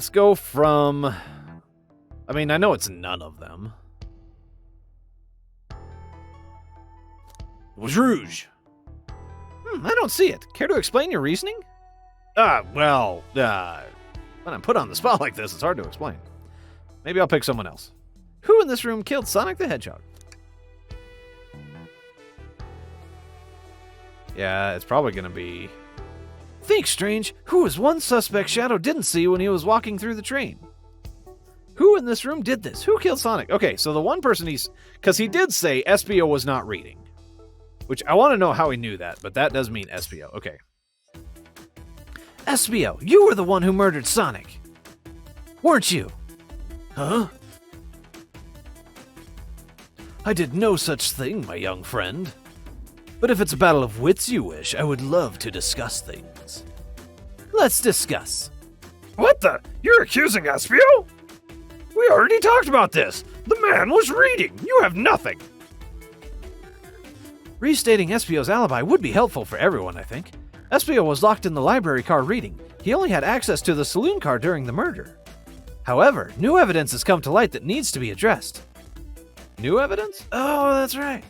Let's go from... I mean, I know it's none of them. It was Rouge. I don't see it. Care to explain your reasoning? When I'm put on the spot like this, it's hard to explain. Maybe I'll pick someone else. Who in this room killed Sonic the Hedgehog? Yeah, it's probably going to be... Think, Strange. Who was one suspect Shadow didn't see when he was walking through the train? Who in this room did this? Who killed Sonic? Okay, so the one person because he did say SBO was not reading. Which I want to know how he knew that, but that does mean SBO. Okay. SBO, you were the one who murdered Sonic. Weren't you? Huh? I did no such thing, my young friend. But if it's a battle of wits you wish, I would love to discuss things. Let's discuss. What the? You're accusing SBO? We already talked about this. The man was reading. You have nothing. Restating SBO's alibi would be helpful for everyone, I think. SBO was locked in the library car reading. He only had access to the saloon car during the murder. However, new evidence has come to light that needs to be addressed. New evidence? Oh, that's right.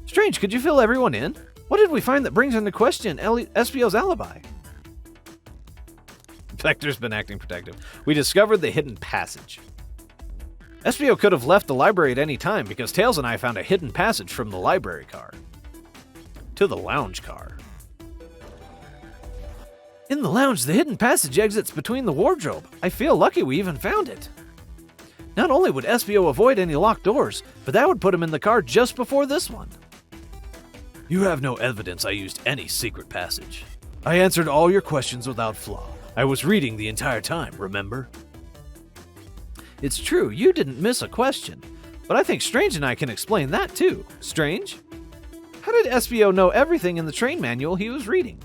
Strange, could you fill everyone in? What did we find that brings into question SBO's alibi? Vector's been acting protective. We discovered the hidden passage. SBO could have left the library at any time because Tails and I found a hidden passage from the library car to the lounge car. In the lounge, the hidden passage exits between the wardrobe. I feel lucky we even found it. Not only would SBO avoid any locked doors, but that would put him in the car just before this one. You have no evidence I used any secret passage. I answered all your questions without flaw. I was reading the entire time, remember? It's true, you didn't miss a question. But I think Strange and I can explain that too. Strange? How did SBO know everything in the train manual he was reading?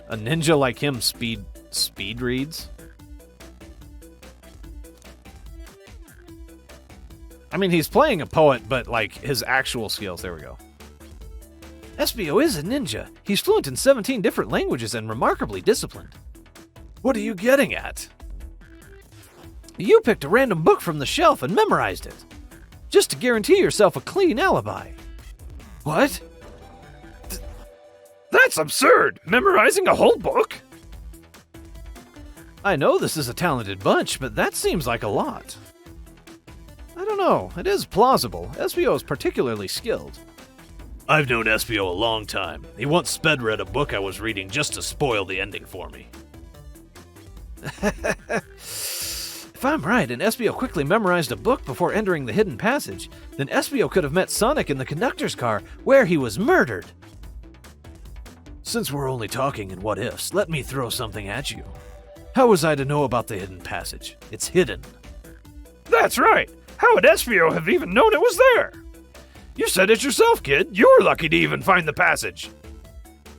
A ninja like him speed reads? I mean, he's playing a poet, but like his actual skills. There we go. SBO is a ninja. He's fluent in 17 different languages and remarkably disciplined. What are you getting at? You picked a random book from the shelf and memorized it, just to guarantee yourself a clean alibi. What? That's absurd! Memorizing a whole book? I know this is a talented bunch, but that seems like a lot. I don't know. It is plausible. SBO is particularly skilled. I've known SBO a long time. He once sped read a book I was reading just to spoil the ending for me. If I'm right, and SBO quickly memorized a book before entering the hidden passage, then SBO could have met Sonic in the conductor's car, where he was murdered. Since we're only talking in what-ifs, let me throw something at you. How was I to know about the hidden passage? It's hidden. That's right! How would SBO have even known it was there? You said it yourself, kid. You were lucky to even find the passage.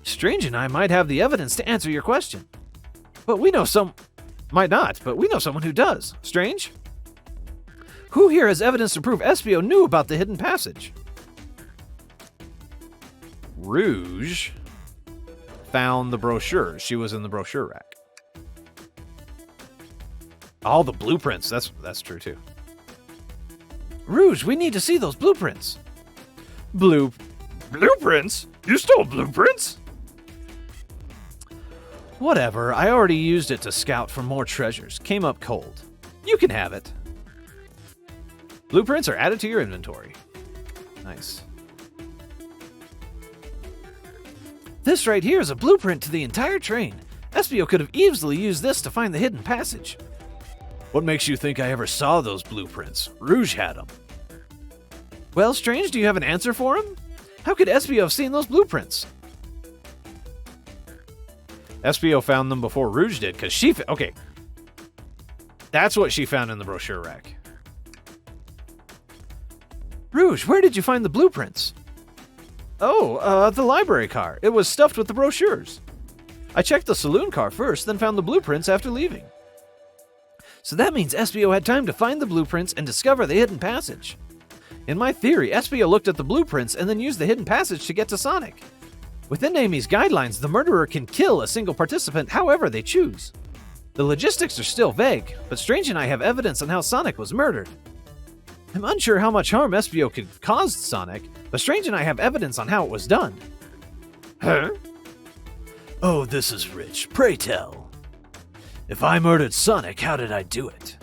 Strange and I might have the evidence to answer your question. But we know might not, but we know someone who does. Strange? Who here has evidence to prove SBO knew about the hidden passage? Rouge found the brochure. She was in the brochure rack. All the blueprints. That's true too. Rouge, we need to see those blueprints. Blueprints? You stole blueprints? Whatever, I already used it to scout for more treasures. Came up cold. You can have it. Blueprints are added to your inventory. Nice. This right here is a blueprint to the entire train. SBO could have easily used this to find the hidden passage. What makes you think I ever saw those blueprints? Rouge had them. Well, Strange, do you have an answer for him? How could SBO have seen those blueprints? SBO found them before Rouge did, because she... Okay. That's what she found in the brochure rack. Rouge, where did you find the blueprints? Oh, the library car. It was stuffed with the brochures. I checked the saloon car first, then found the blueprints after leaving. So that means SBO had time to find the blueprints and discover the hidden passage. In my theory, SBO looked at the blueprints and then used the hidden passage to get to Sonic. Within Amy's guidelines, the murderer can kill a single participant however they choose. The logistics are still vague, but Strange and I have evidence on how Sonic was murdered. I'm unsure how much harm SBO could cause Sonic, but Strange and I have evidence on how it was done. Huh? Oh, this is rich. Pray tell. If I murdered Sonic, how did I do it?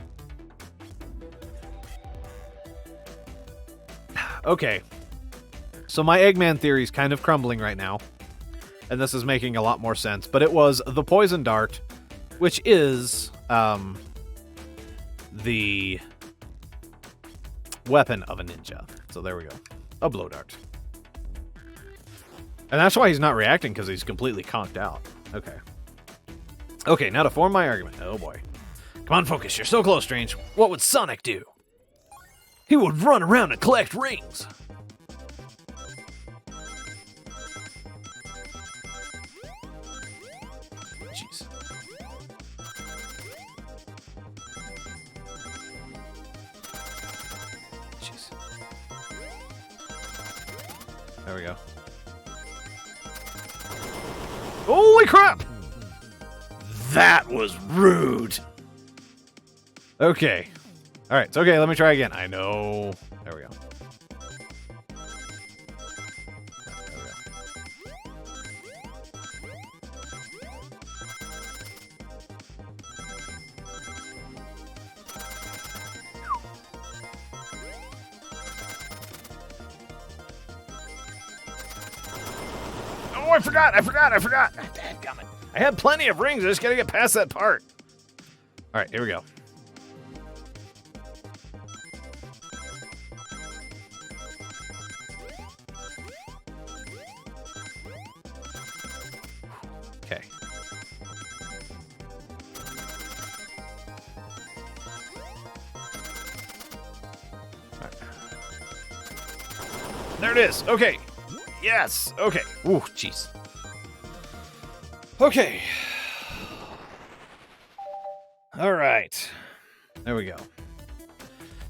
Okay. So my Eggman theory is kind of crumbling right now. And this is making a lot more sense. But it was the poison dart, which is the weapon of a ninja. So there we go. A blow dart. And that's why he's not reacting, because he's completely conked out. Okay. Okay, now to form my argument. Oh boy. Come on, focus. You're so close, Strange. What would Sonic do? He would run around and collect rings. Jeez. Jeez. There we go. Holy crap! That was rude. Okay. All right, it's okay. Let me try again. I know. There we go. There we go. Oh, I forgot. Dadgummit. I had plenty of rings. I just gotta get past that part. All right, here we go. Okay. All right. There it is. Okay. Yes. Okay. Ooh, jeez. Okay. All right. There we go.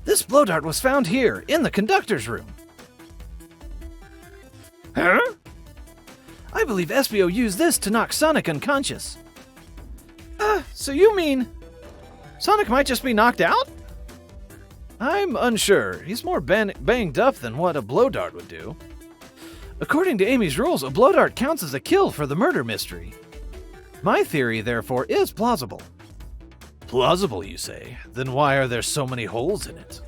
This blow dart was found here in the conductor's room. Huh? I believe SBO used this to knock Sonic unconscious. So you mean Sonic might just be knocked out? I'm unsure. He's more banged up than what a blow dart would do. According to Amy's rules, a blow dart counts as a kill for the murder mystery. My theory, therefore, is plausible. Plausible, you say? Then why are there so many holes in it?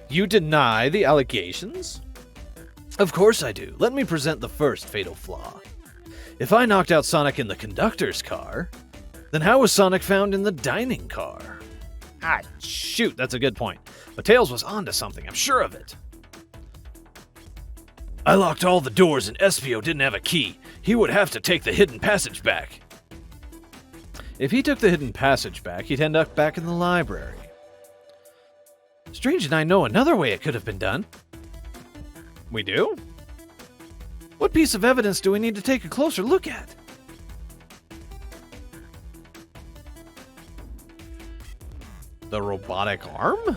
You deny the allegations? Of course I do. Let me present the first fatal flaw. If I knocked out Sonic in the conductor's car, then how was Sonic found in the dining car? Ah, shoot, that's a good point. But Tails was onto something, I'm sure of it. I locked all the doors and SBO didn't have a key. He would have to take the hidden passage back. If he took the hidden passage back, he'd end up back in the library. Strange and I know another way it could have been done. We do? What piece of evidence do we need to take a closer look at? The robotic arm?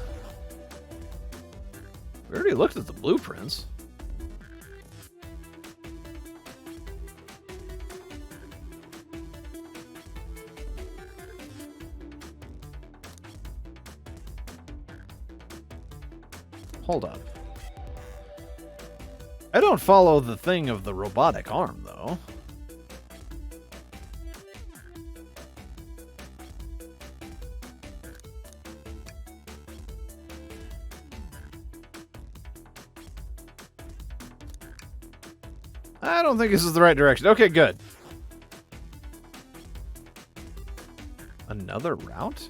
We already looked at the blueprints. Hold up. I don't follow the thing of the robotic arm, though. I don't think this is the right direction. Okay, good. Another route?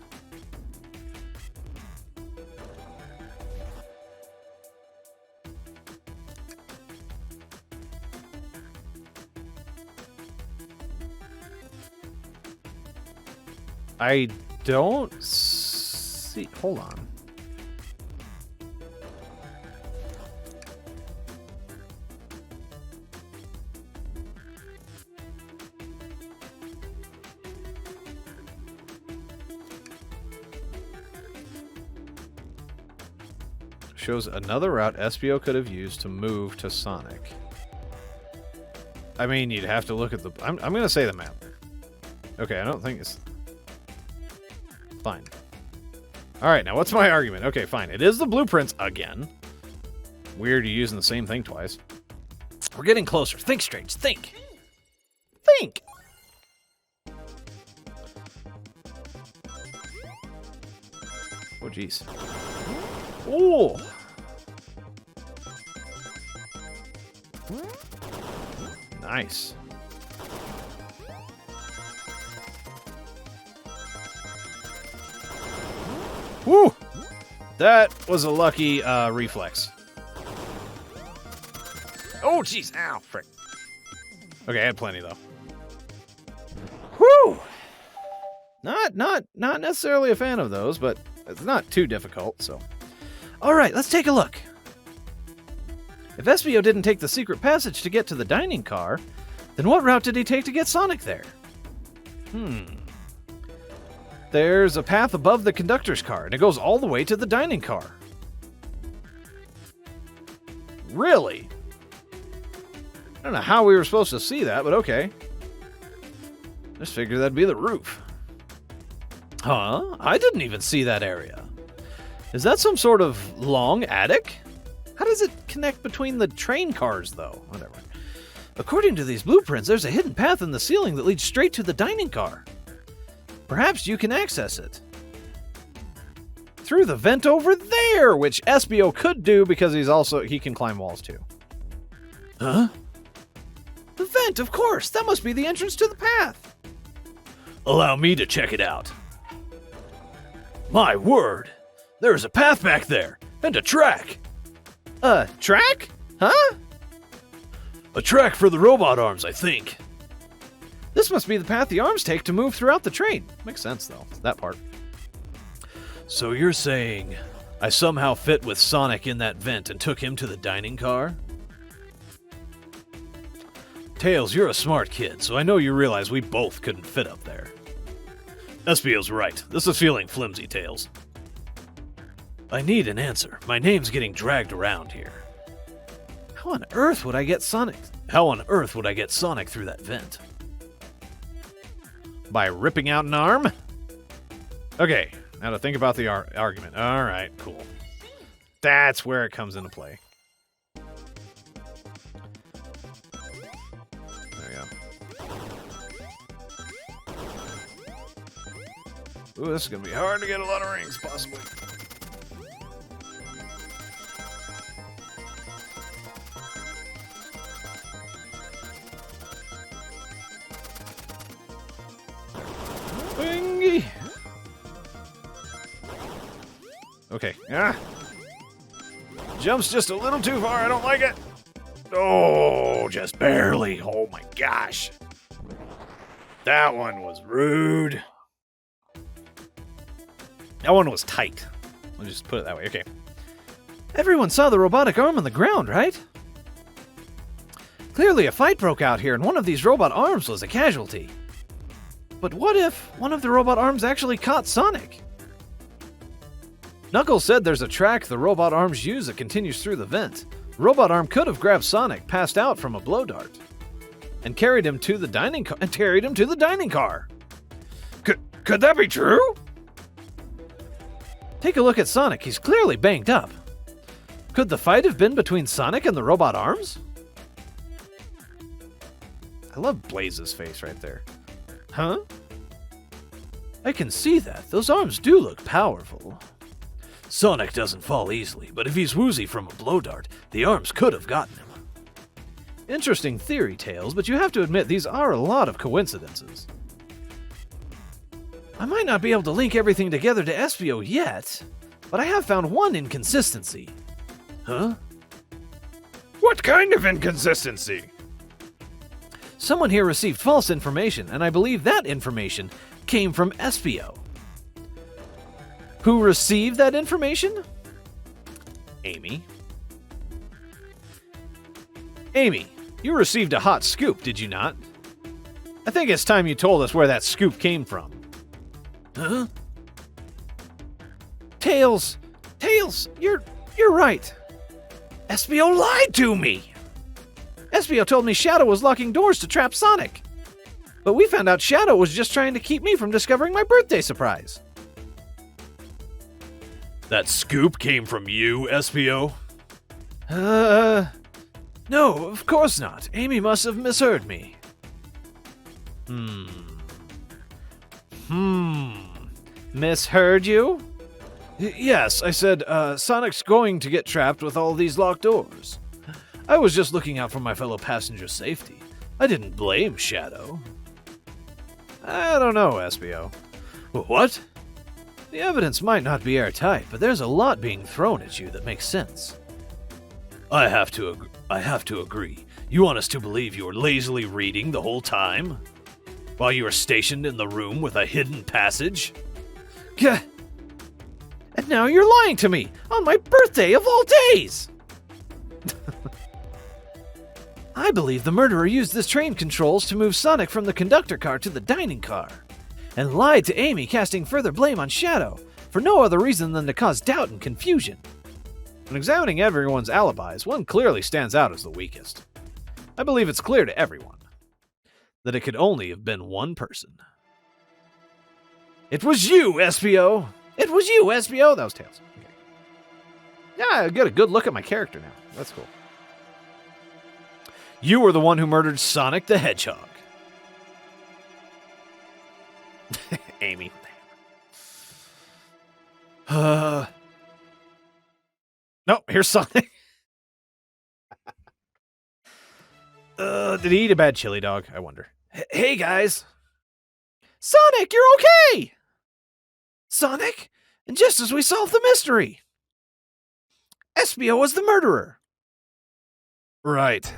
I don't see... Hold on. Shows another route SBO could have used to move to Sonic. I mean, you'd have to look at the... I'm going to say the map. Okay, I don't think it's... Fine. Alright, now what's my argument? Okay, fine. It is the blueprints again. Weird you're using the same thing twice. We're getting closer. Think, Strange. Think. Think! Oh, jeez. Oh! Nice. Woo! That was a lucky reflex. Oh, jeez. Ow, frick. Okay, I had plenty, though. Whew! Not necessarily a fan of those, but it's not too difficult, so. All right, let's take a look. If Espio didn't take the secret passage to get to the dining car, then what route did he take to get Sonic there? There's a path above the conductor's car, and it goes all the way to the dining car. Really? I don't know how we were supposed to see that, but okay. Just figured that'd be the roof. Huh? I didn't even see that area. Is that some sort of long attic? How does it connect between the train cars, though? Whatever. According to these blueprints, there's a hidden path in the ceiling that leads straight to the dining car. Perhaps you can access it. Through the vent over there, which Espio could do because he can climb walls too. Huh? The vent, of course! That must be the entrance to the path! Allow me to check it out. My word! There's a path back there, and a track! Track? Huh? A track for the robot arms, I think. This must be the path the arms take to move throughout the train. Makes sense, though, that part. So you're saying I somehow fit with Sonic in that vent and took him to the dining car? Tails, you're a smart kid, so I know you realize we both couldn't fit up there. Espio's right. This is feeling flimsy, Tails. I need an answer. My name's getting dragged around here. How on earth would I get Sonic through that vent? By ripping out an arm? Okay, now to think about the argument. Alright, cool. That's where it comes into play. There we go. Ooh, this is going to be hard to get a lot of rings, possibly. Bingy! Okay. Jumps just a little too far. I don't like it. Oh, just barely. Oh my gosh. That one was rude. That one was tight. I'll just put it that way. Okay. Everyone saw the robotic arm on the ground, right? Clearly a fight broke out here, and one of these robot arms was a casualty. But what if one of the robot arms actually caught Sonic? Knuckles said there's a track the robot arms use that continues through the vent. The robot arm could have grabbed Sonic, passed out from a blow dart, and carried him to the dining car. Could that be true? Take a look at Sonic. He's clearly banged up. Could the fight have been between Sonic and the robot arms? I love Blaze's face right there. Huh? I can see that. Those arms do look powerful. Sonic doesn't fall easily, but if he's woozy from a blow dart, the arms could have gotten him. Interesting theory, Tails, but you have to admit these are a lot of coincidences. I might not be able to link everything together to Espio yet, but I have found one inconsistency. Huh? What kind of inconsistency? Someone here received false information, and I believe that information came from Espio. Who received that information? Amy. Amy, you received a hot scoop, did you not? I think it's time you told us where that scoop came from. Huh? Tails, you're right. Espio lied to me. SBO told me Shadow was locking doors to trap Sonic. But we found out Shadow was just trying to keep me from discovering my birthday surprise. That scoop came from you, SPO? No, of course not. Amy must have misheard me. Misheard you? Yes, I said, Sonic's going to get trapped with all these locked doors. I was just looking out for my fellow passengers' safety. I didn't blame Shadow. I don't know, SBO. What? The evidence might not be airtight, but there's a lot being thrown at you that makes sense. I have to agree. You want us to believe you were lazily reading the whole time? While you were stationed in the room with a hidden passage? Gah! And now you're lying to me! On my birthday of all days! I believe the murderer used the train controls to move Sonic from the conductor car to the dining car, and lied to Amy, casting further blame on Shadow, for no other reason than to cause doubt and confusion. When examining everyone's alibis, one clearly stands out as the weakest. I believe it's clear to everyone that it could only have been one person. It was you, SPO! It was you, SPO! That was Tails. Okay. Yeah, I get a good look at my character now. That's cool. You were the one who murdered Sonic the Hedgehog. Amy. No, here's Sonic. Did he eat a bad chili dog? I wonder. Hey, guys. Sonic, you're okay! Sonic? And just as we solved the mystery. Espio was the murderer. Right.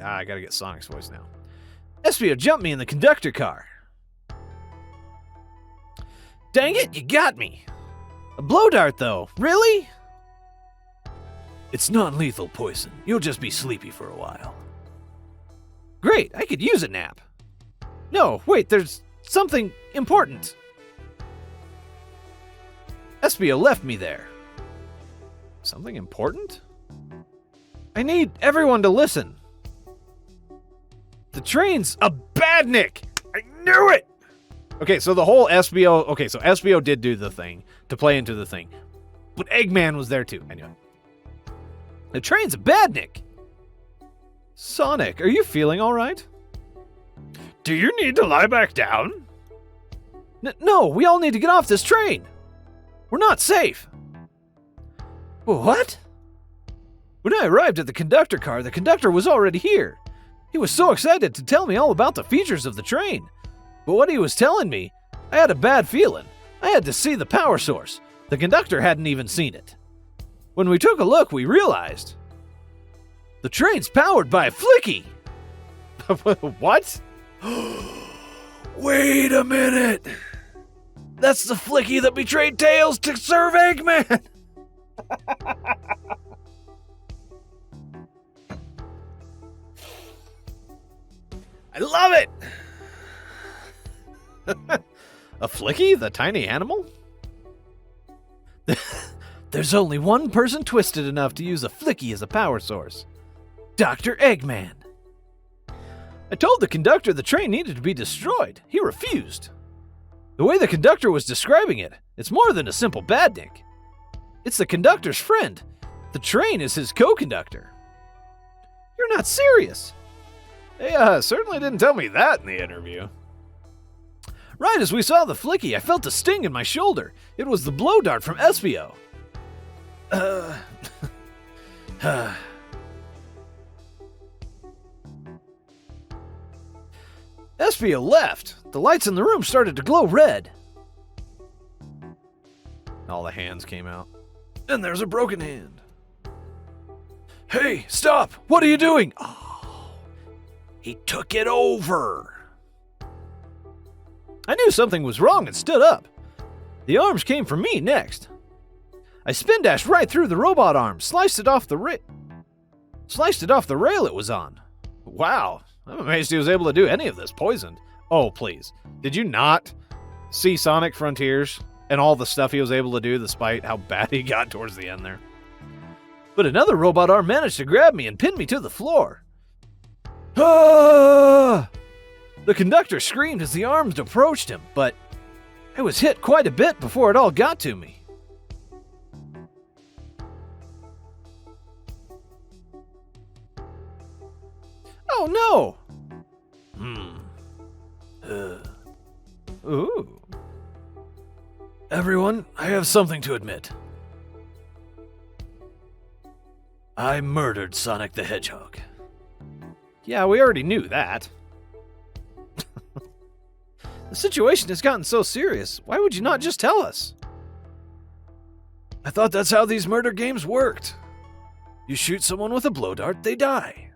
I gotta get Sonic's voice now. Espio jumped me in the conductor car. Dang it, you got me. A blow dart, though. Really? It's non-lethal poison. You'll just be sleepy for a while. Great, I could use a nap. No, wait, there's something important. Espio left me there. Something important? I need everyone to listen. The train's a badnik! I knew it! Okay, so the whole SBO... Okay, so SBO did do the thing to play into the thing. But Eggman was there too. Anyway. The train's a badnik! Sonic, are you feeling alright? Do you need to lie back down? No, we all need to get off this train! We're not safe! What? When I arrived at the conductor car, the conductor was already here. He was so excited to tell me all about the features of the train. But what he was telling me, I had a bad feeling. I had to see the power source. The conductor hadn't even seen it. When we took a look, we realized the train's powered by a flicky. What? Wait a minute. That's the flicky that betrayed Tails to serve Eggman. I love it! A flicky? The tiny animal? There's only one person twisted enough to use a flicky as a power source. Dr. Eggman. I told the conductor the train needed to be destroyed. He refused. The way the conductor was describing it, it's more than a simple badnik. It's the conductor's friend. The train is his co-conductor. You're not serious. They certainly didn't tell me that in the interview. Right as we saw the flicky, I felt a sting in my shoulder. It was the blow dart from Espio. Espio left. The lights in the room started to glow red. All the hands came out. And there's a broken hand. Hey, stop! What are you doing? Oh, he took it over. I knew something was wrong and stood up. The arms came for me next. I spin dashed right through the robot arm, sliced it off the rail it was on. Wow, I'm amazed he was able to do any of this poisoned. Oh, please. Did you not see Sonic Frontiers and all the stuff he was able to do despite how bad he got towards the end there? But another robot arm managed to grab me and pin me to the floor. Ah! The conductor screamed as the arms approached him, but I was hit quite a bit before it all got to me. Oh no! Ooh. Everyone, I have something to admit. I murdered Sonic the Hedgehog. Yeah, we already knew that. The situation has gotten so serious. Why would you not just tell us? I thought that's how these murder games worked. You shoot someone with a blow dart, they die.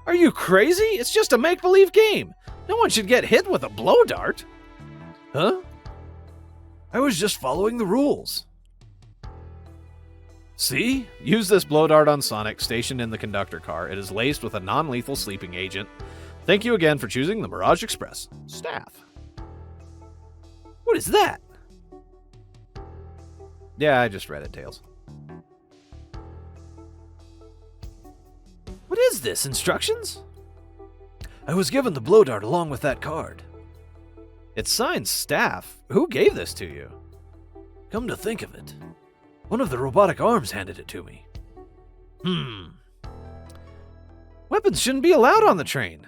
Are you crazy? It's just a make-believe game. No one should get hit with a blow dart. Huh? I was just following the rules. See? Use this blow dart on Sonic stationed in the conductor car. It is laced with a non-lethal sleeping agent. Thank you again for choosing the Mirage Express. Staff. What is that? Yeah, I just read it, Tails. What is this? Instructions? I was given the blow dart along with that card. It's signed Staff. Who gave this to you? Come to think of it, one of the robotic arms handed it to me. Weapons shouldn't be allowed on the train.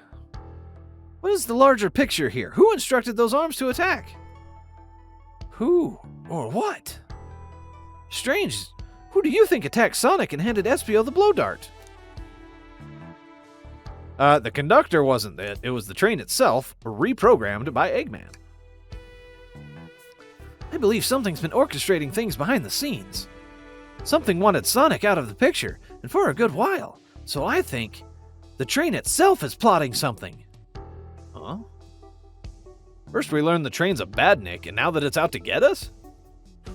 What is the larger picture here? Who instructed those arms to attack? Who or what? Strange. Who do you think attacked Sonic and handed Espio the blow dart? The conductor wasn't it. It was the train itself, reprogrammed by Eggman. I believe something's been orchestrating things behind the scenes. Something wanted Sonic out of the picture, and for a good while. So I think the train itself is plotting something. Huh? First we learned the train's a badnik, and now that it's out to get us?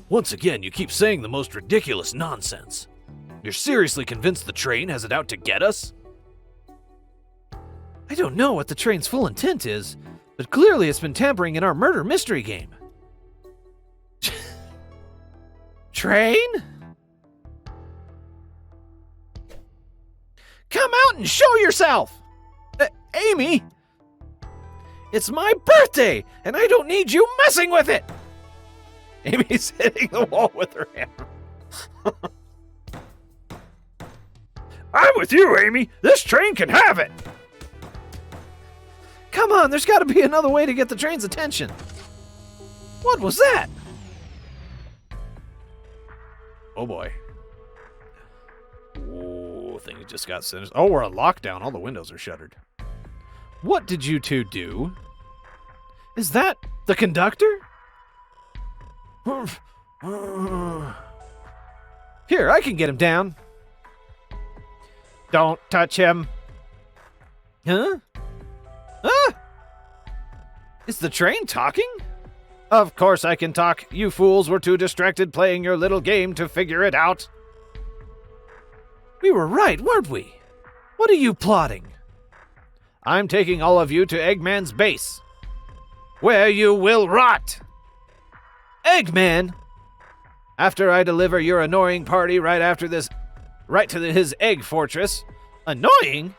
Once again, you keep saying the most ridiculous nonsense. You're seriously convinced the train has it out to get us? I don't know what the train's full intent is, but clearly it's been tampering in our murder mystery game. Train? Come out and show yourself! Amy! It's my birthday, and I don't need you messing with it! Amy's hitting the wall with her hammer. I'm with you, Amy! This train can have it! Come on, there's got to be another way to get the train's attention. What was that? Oh boy. Oh, things just got sinister. Oh, we're on lockdown. All the windows are shuttered. What did you two do? Is that the conductor? Here, I can get him down. Don't touch him. Huh? Ah! Is the train talking? Of course I can talk. You fools were too distracted playing your little game to figure it out. We were right, weren't we? What are you plotting? I'm taking all of you to Eggman's base, where you will rot. Eggman! After I deliver your annoying party right to his egg fortress. Annoying?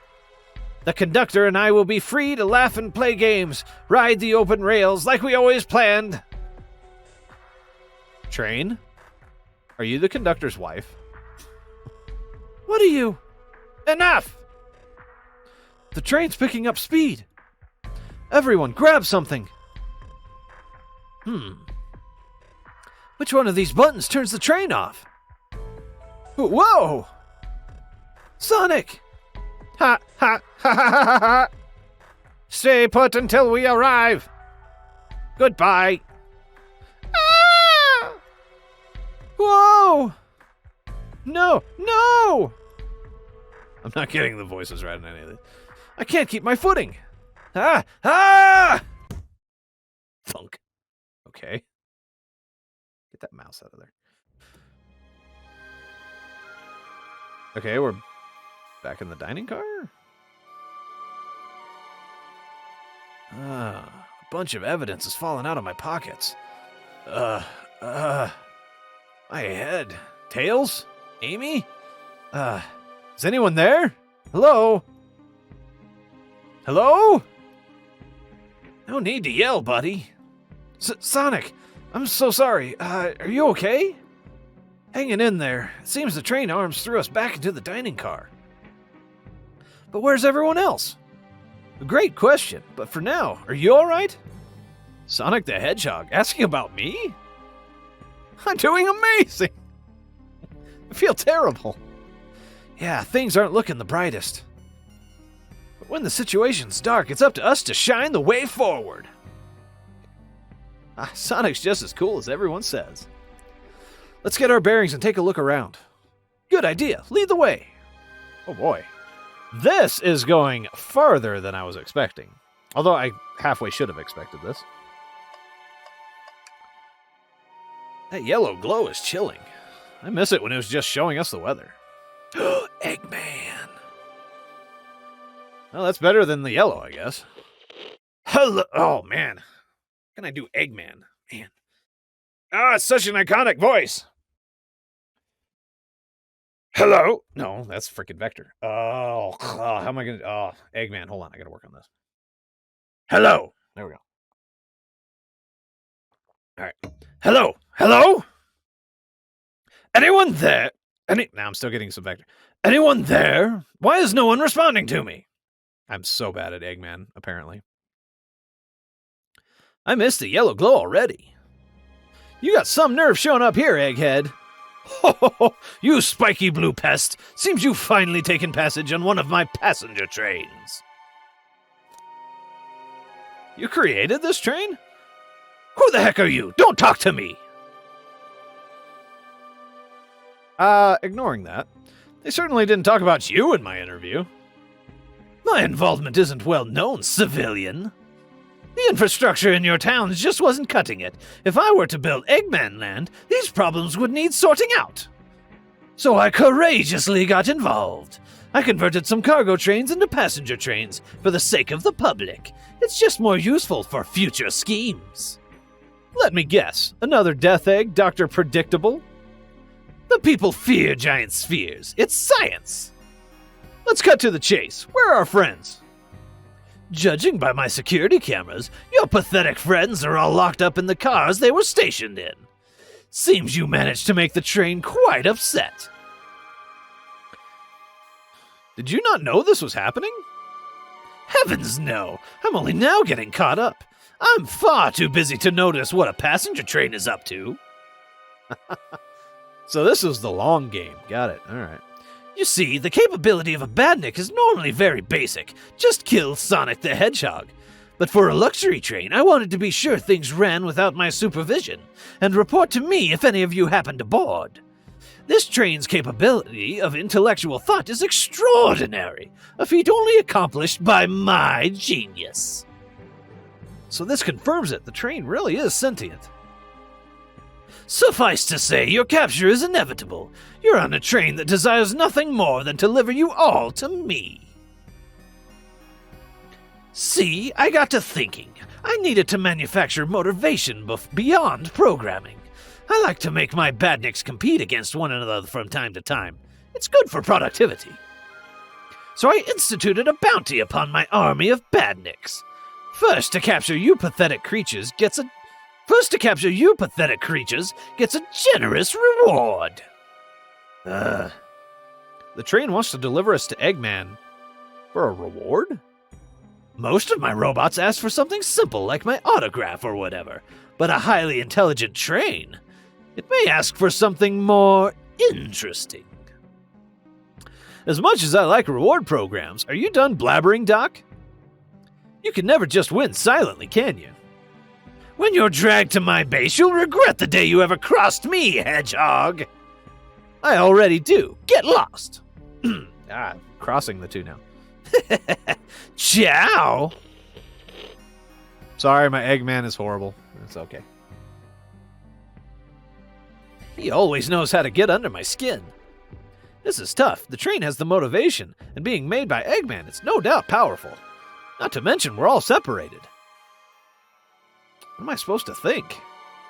The conductor and I will be free to laugh and play games, ride the open rails like we always planned. Train? Are you the conductor's wife? What are you? Enough! The train's picking up speed. Everyone, grab something. Which one of these buttons turns the train off? Whoa! Sonic! Ha ha ha ha ha ha! Stay put until we arrive. Goodbye. Ah! Whoa! No, no! I'm not getting the voices right in any of this. I can't keep my footing. Ah! Ah! Thunk. Okay. Get that mouse out of there. Okay, we're back in the dining car? A bunch of evidence has fallen out of my pockets. My head. Tails? Amy? Is anyone there? Hello? Hello? No need to yell, buddy. Sonic, I'm so sorry. Are you okay? Hanging in there. It seems the train arms threw us back into the dining car. But where's everyone else? A great question, but for now, are you alright? Sonic the Hedgehog asking about me? I'm doing amazing! I feel terrible. Yeah, things aren't looking the brightest. But when the situation's dark, it's up to us to shine the way forward. Sonic's just as cool as everyone says. Let's get our bearings and take a look around. Good idea. Lead the way. Oh boy. This is going farther than I was expecting. Although I halfway should have expected this. That yellow glow is chilling. I miss it when it was just showing us the weather. Eggman. Well, that's better than the yellow, I guess. Hello. Oh, man. How can I do Eggman? Man. It's such an iconic voice. Hello? No, that's freaking Vector. Oh, how am I going to... Oh, Eggman. Hold on, I got to work on this. Hello. There we go. All right. Hello. Hello? Anyone there? Now I'm still getting some Vector. Anyone there? Why is no one responding to me? I'm so bad at Eggman, apparently. I missed the yellow glow already. You got some nerve showing up here, Egghead. Ho, you spiky blue pest. Seems you've finally taken passage on one of my passenger trains. You created this train? Who the heck are you? Don't talk to me! Ignoring that. They certainly didn't talk about you in my interview. My involvement isn't well known, civilian. The infrastructure in your towns just wasn't cutting it. If I were to build Eggman Land, these problems would need sorting out. So I courageously got involved. I converted some cargo trains into passenger trains for the sake of the public. It's just more useful for future schemes. Let me guess, another death egg, Dr. Predictable? The people fear giant spheres. It's science. Let's cut to the chase. Where are our friends? Judging by my security cameras, your pathetic friends are all locked up in the cars they were stationed in. Seems you managed to make the train quite upset. Did you not know this was happening? Heavens no! I'm only now getting caught up. I'm far too busy to notice what a passenger train is up to. So this is the long game. Got it. All right. You see, the capability of a badnik is normally very basic. Just kill Sonic the Hedgehog. But for a luxury train, I wanted to be sure things ran without my supervision, and report to me if any of you happened aboard. This train's capability of intellectual thought is extraordinary, a feat only accomplished by my genius. So this confirms it. The train really is sentient. Suffice to say, your capture is inevitable. You're on a train that desires nothing more than to deliver you all to me. See, I got to thinking. I needed to manufacture motivation beyond programming. I like to make my badniks compete against one another from time to time. It's good for productivity. So I instituted a bounty upon my army of badniks. First to capture you pathetic creatures gets a generous reward. The train wants to deliver us to Eggman for a reward? Most of my robots ask for something simple like my autograph or whatever, but a highly intelligent train, it may ask for something more interesting. As much as I like reward programs, are you done blabbering, Doc? You can never just win silently, can you? When you're dragged to my base, you'll regret the day you ever crossed me, Hedgehog. I already do. Get lost. Crossing the two now. Ciao. Sorry, my Eggman is horrible. It's okay. He always knows how to get under my skin. This is tough. The train has the motivation, and being made by Eggman, it's no doubt powerful. Not to mention, we're all separated. What am I supposed to think?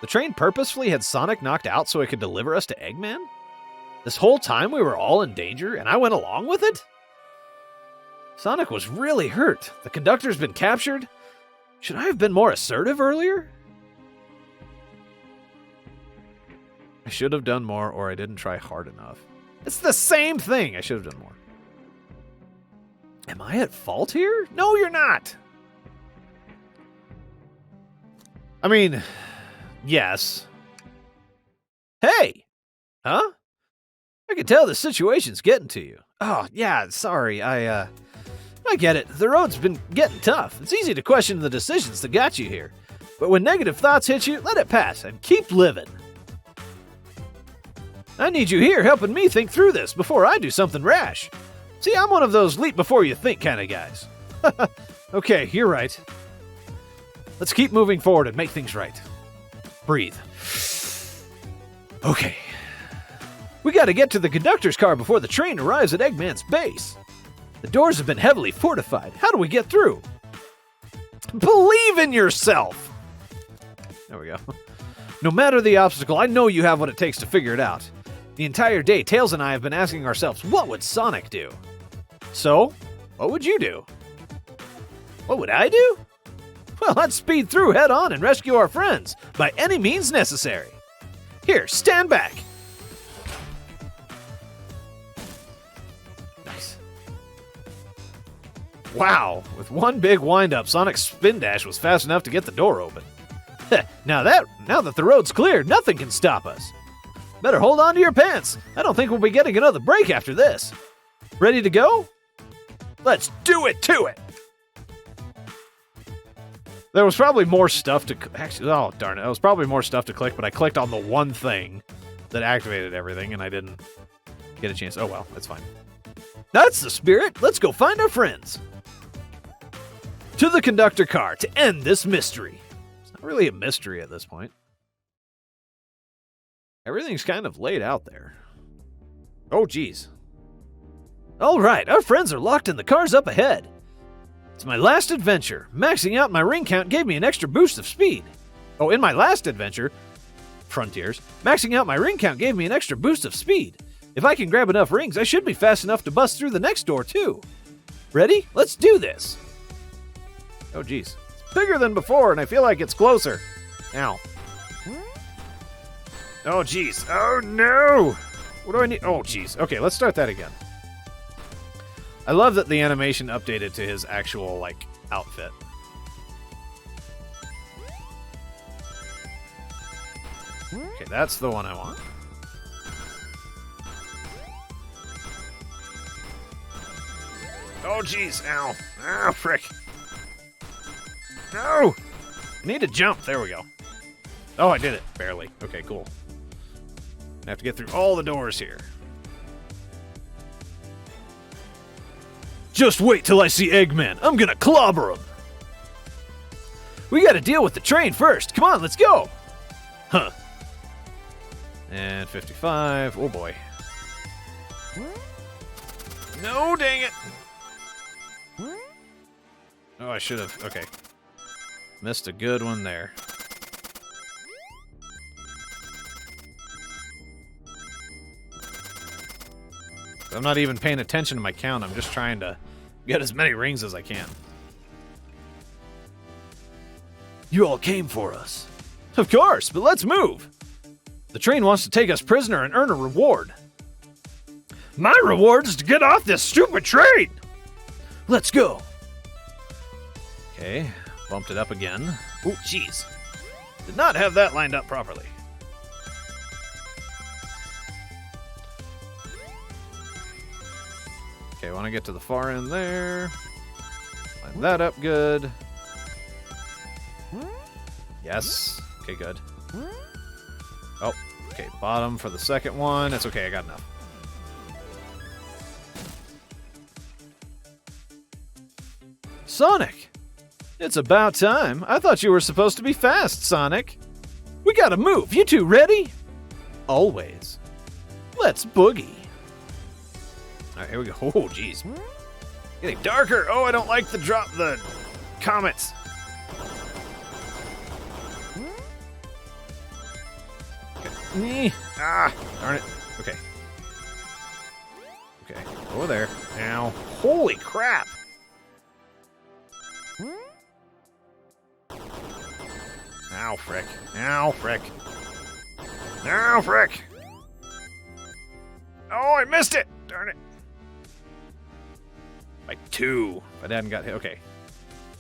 The train purposefully had Sonic knocked out so it could deliver us to Eggman? This whole time we were all in danger, and I went along with it? Sonic was really hurt. The conductor's been captured. Should I have been more assertive earlier? I should have done more, or I didn't try hard enough. It's the same thing. I should have done more. Am I at fault here? No, you're not. I mean, yes. Hey! Huh? I can tell the situation's getting to you. Oh, yeah, sorry. I get it. The road's been getting tough. It's easy to question the decisions that got you here. But when negative thoughts hit you, let it pass and keep living. I need you here helping me think through this before I do something rash. See, I'm one of those leap before you think kind of guys. Okay, you're right. Let's keep moving forward and make things right. Breathe. Okay. We gotta get to the conductor's car before the train arrives at Eggman's base. The doors have been heavily fortified. How do we get through? Believe in yourself! There we go. No matter the obstacle, I know you have what it takes to figure it out. The entire day, Tails and I have been asking ourselves, what would Sonic do? So, what would you do? What would I do? Well, let's speed through head on and rescue our friends by any means necessary. Here, stand back. Nice. Wow, with one big wind-up, Sonic's spin dash was fast enough to get the door open. Now that the road's clear, nothing can stop us. Better hold on to your pants. I don't think we'll be getting another break after this. Ready to go? Let's do it to it! There was probably more stuff to... Actually, oh, darn it. There was probably more stuff to click, but I clicked on the one thing that activated everything, and I didn't get a chance. Oh, well, that's fine. That's the spirit. Let's go find our friends. To the conductor car to end this mystery. It's not really a mystery at this point. Everything's kind of laid out there. Oh, geez. All right, our friends are locked in the cars up ahead. It's my last adventure. Maxing out my ring count gave me an extra boost of speed. Oh, in my last adventure, Frontiers, maxing out my ring count gave me an extra boost of speed. If I can grab enough rings, I should be fast enough to bust through the next door, too. Ready? Let's do this. Oh, geez. It's bigger than before, and I feel like it's closer. Ow. Oh, geez. Oh, no! What do I need? Oh, geez. Okay, let's start that again. I love that the animation updated to his actual, like, outfit. Okay, that's the one I want. Oh, jeez. Ow. Ow, frick. No! I need to jump. There we go. Oh, I did it. Barely. Okay, cool. I have to get through all the doors here. Just wait till I see Eggman. I'm gonna clobber him. We gotta deal with the train first. Come on, let's go. Huh. And 55. Oh, boy. No, dang it. Oh, I should have. Okay. Missed a good one there. I'm not even paying attention to my count. I'm just trying to get as many rings as I can. You all came for us. Of course, but let's move. The train wants to take us prisoner and earn a reward. My reward is to get off this stupid train. Let's go. Okay, bumped it up again. Oh, jeez. Did not have that lined up properly. Okay, I want to get to the far end there. Line that up good. Yes. Okay, good. Oh, okay, bottom for the second one. It's okay, I got enough. Sonic! It's about time. I thought you were supposed to be fast, Sonic. We gotta move. You two ready? Always. Let's boogie. Alright, here we go. Oh, jeez. Getting darker. Oh, I don't like the comets. Okay. Ah, darn it. Okay. Over there. Ow. Holy crap! Ow, frick. Ow, frick. Ow, frick! Oh, I missed it! Darn it. By 2. If I hadn't got hit. Okay.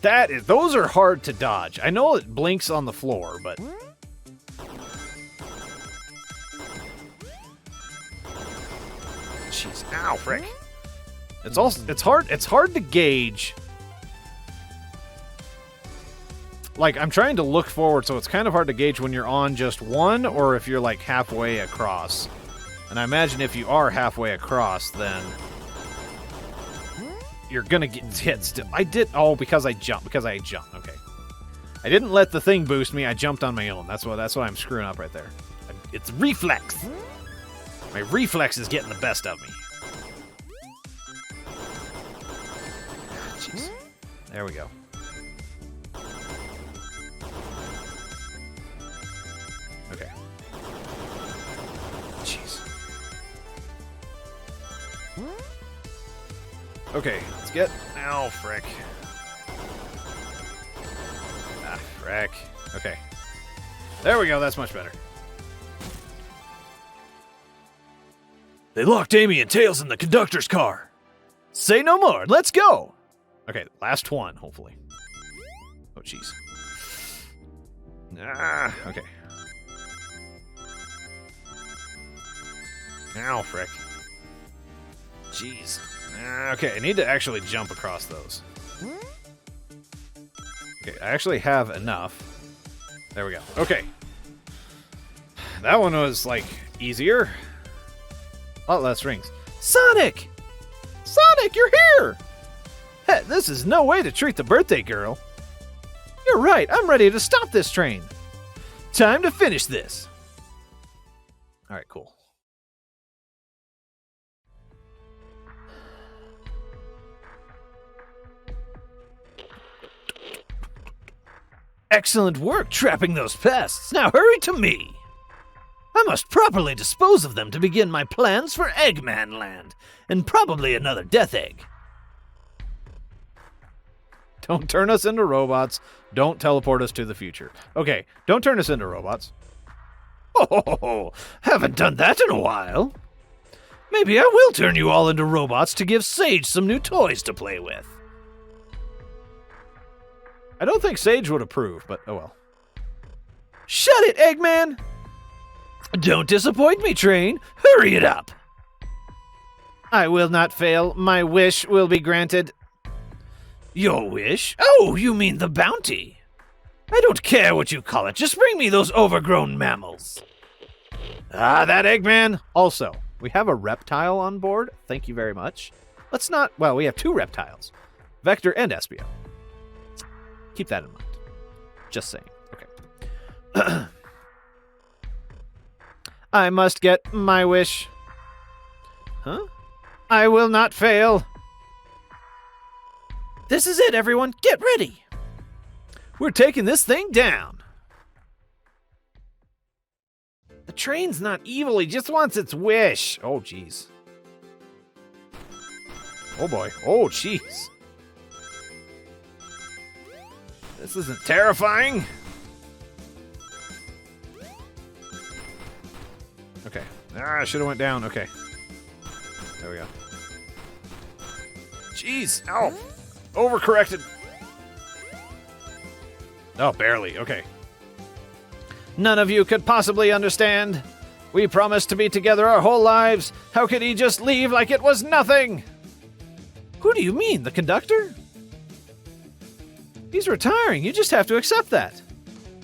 Those are hard to dodge. I know it blinks on the floor, but... Jeez. Ow, frick. It's hard to gauge. Like, I'm trying to look forward, so it's kind of hard to gauge when you're on just one or if you're, like, halfway across. And I imagine if you are halfway across, then you're gonna get hit still. Because I jumped. Okay. I didn't let the thing boost me. I jumped on my own. That's what I'm screwing up right there. It's reflex. My reflex is getting the best of me. Jeez. There we go. Okay. Jeez. Okay, let's get... Ow, frick. Ah, frick. Okay. There we go, that's much better. They locked Amy and Tails in the conductor's car. Say no more, let's go! Okay, last one, hopefully. Oh, jeez. Ah, okay. Ow, frick. Jeez. Okay, I need to actually jump across those. Okay, I actually have enough. There we go. Okay. That one was, like, easier. A lot less rings. Sonic! Sonic, you're here! Hey, this is no way to treat the birthday girl. You're right, I'm ready to stop this train. Time to finish this. Alright, cool. Excellent work trapping those pests. Now hurry to me. I must properly dispose of them to begin my plans for Eggman Land, and probably another Death Egg. Don't turn us into robots. Don't teleport us to the future. Okay, don't turn us into robots. Oh, haven't done that in a while. Maybe I will turn you all into robots to give Sage some new toys to play with. I don't think Sage would approve, but oh well. Shut it, Eggman! Don't disappoint me, train. Hurry it up. I will not fail. My wish will be granted. Your wish? Oh, you mean the bounty. I don't care what you call it. Just bring me those overgrown mammals. Ah, that Eggman. Also, we have a reptile on board. Thank you very much. Let's not... Well, we have 2 reptiles. Vector and Espio. Keep that in mind. Just saying. Okay. I must get my wish. Huh? I will not fail. This is it, everyone. Get ready. We're taking this thing down. The train's not evil. He just wants its wish. Oh, jeez. Oh, boy. Oh, jeez. This isn't terrifying. Okay. Ah, I should have went down. Okay. There we go. Jeez. Ow. Overcorrected. Oh, barely. Okay. None of you could possibly understand. We promised to be together our whole lives. How could he just leave like it was nothing? Who do you mean? The conductor? He's retiring. You just have to accept that.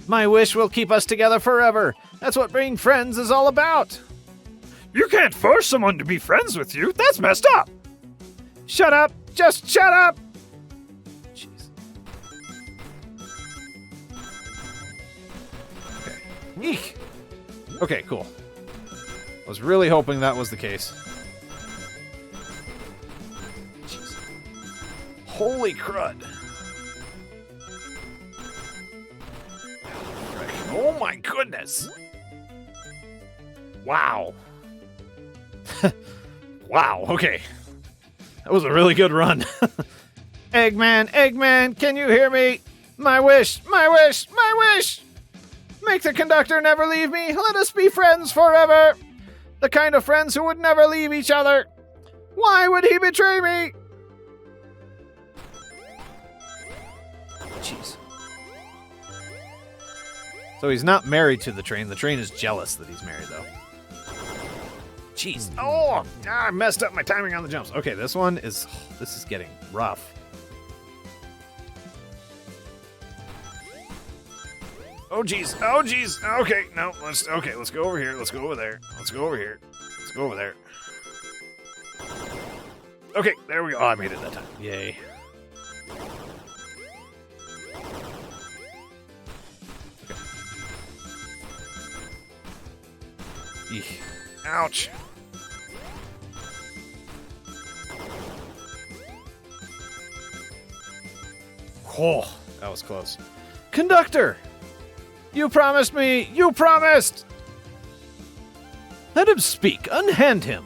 My wish will keep us together forever. That's what being friends is all about. You can't force someone to be friends with you. That's messed up. Shut up. Just shut up. Jeez. Okay. Eek. Okay, cool. I was really hoping that was the case. Jeez. Holy crud. Oh my goodness! Wow. Wow, okay. That was a really good run. Eggman, Eggman, can you hear me? My wish, my wish, my wish! Make the conductor never leave me. Let us be friends forever. The kind of friends who would never leave each other. Why would he betray me? Jeez. So he's not married to the train. The train is jealous that he's married, though. Jeez. Oh, I messed up my timing on the jumps. Okay, this is getting rough. Oh, jeez. Oh, jeez. Okay, no, let's go over here. Let's go over there. Let's go over here. Let's go over there. Okay, there we go. Oh, I made it that time. Yay. Okay. Eek. Ouch. Oh, that was close. Conductor! You promised me! You promised! Let him speak. Unhand him.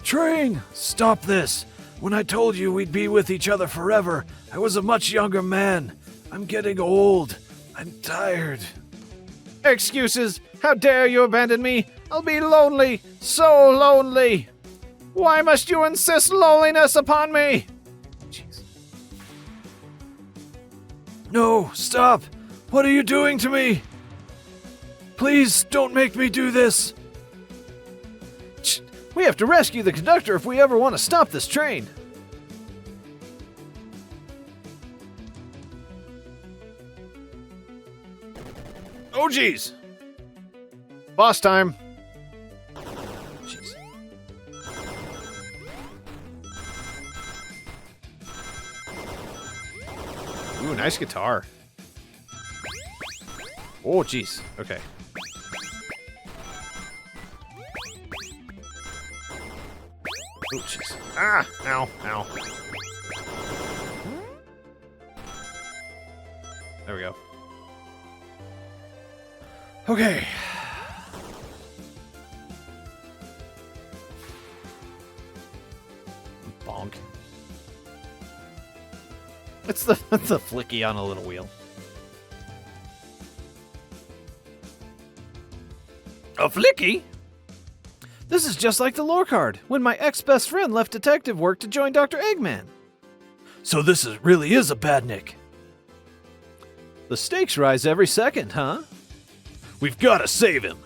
Train, stop this. When I told you we'd be with each other forever, I was a much younger man. I'm getting old. I'm tired. Excuses! How dare you abandon me? I'll be lonely, so lonely. Why must you insist loneliness upon me? Jeez. No, stop. What are you doing to me? Please don't make me do this. We have to rescue the conductor if we ever want to stop this train. Oh, jeez. Boss time. Jeez. Ooh, nice guitar. Oh, jeez. Okay. Oh, jeez. Ah! Ow. Ow. There we go. Okay. Bonk. It's the flicky on a little wheel. A flicky? This is just like the lore card, when my ex-best friend left detective work to join Dr. Eggman. So this really is a badnik. The stakes rise every second, huh? We've got to save him.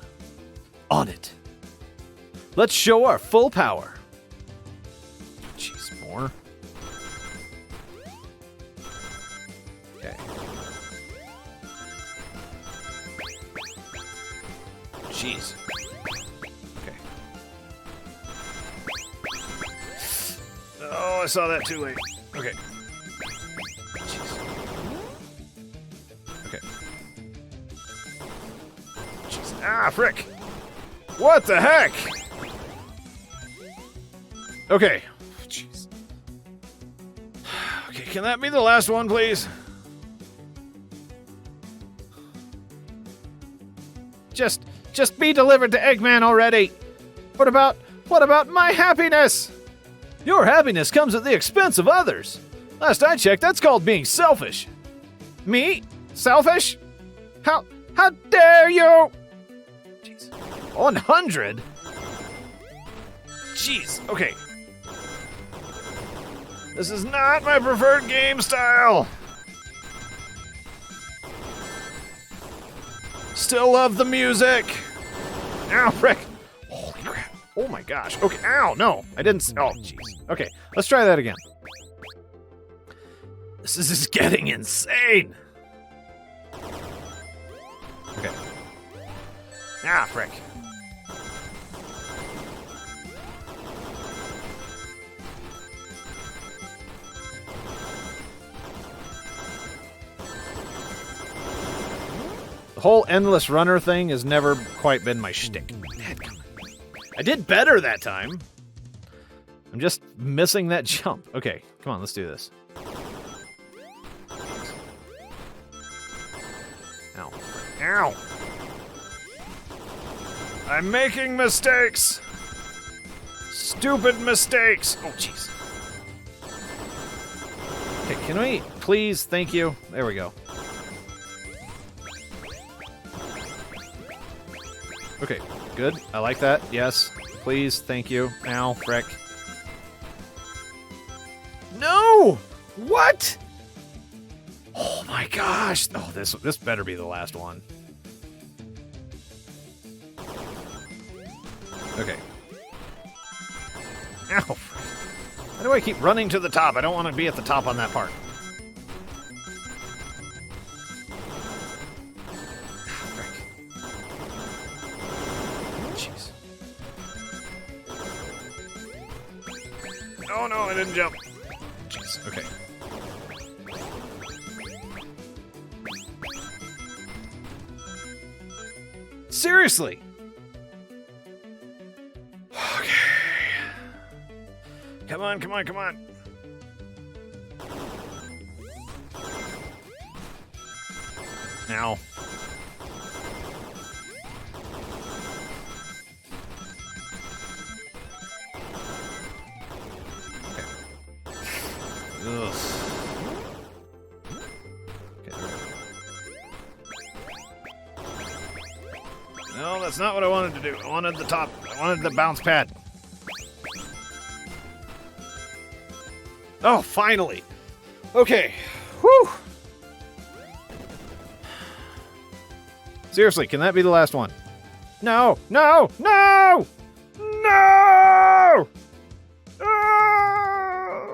On it. Let's show our full power. Jeez, more. Okay. Jeez. Okay. Oh, I saw that too late. Okay. Jeez. Okay. Jeez. Ah, frick. What the heck? Okay. Jeez. Okay, can that be the last one, please? Just be delivered to Eggman already. What about my happiness? Your happiness comes at the expense of others. Last I checked, that's called being selfish. Me? Selfish? How dare you? Jeez. 100? Jeez, okay. This is not my preferred game style. Still love the music. Ow, frick. Holy crap. Oh my gosh. Okay, ow, no. I didn't. Oh, jeez. Okay, let's try that again. This is getting insane. Okay. Ah, frick. The whole endless runner thing has never quite been my shtick. I did better that time. I'm just missing that jump. Okay, come on, let's do this. Ow. Ow! I'm making mistakes! Stupid mistakes! Oh, jeez. Okay, can we please? Thank you. There we go. Okay, good. I like that. Yes. Please, thank you. Ow, frick. No! What? Oh my gosh. Oh, this better be the last one. Okay. Ow, frick. Why do I keep running to the top? I don't want to be at the top on that part. Jeez. Oh no, I didn't jump. Jeez, okay. Seriously? Okay. Come on, come on, come on. Now. Okay. Ugh. Okay. No, that's not what I wanted to do. I wanted the top. I wanted the bounce pad. Oh, finally. Okay. Whew. Seriously, can that be the last one? No, no, no! No! No!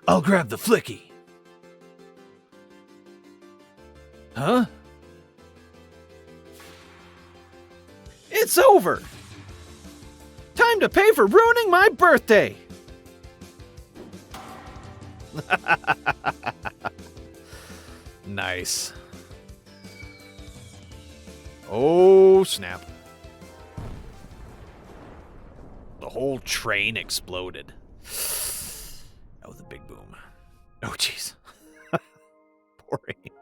I'll grab the flicky. Huh? It's over! Time to pay for ruining my birthday! Nice. Oh, snap. The whole train exploded. That was a big boom. Oh, jeez. Poor Amy.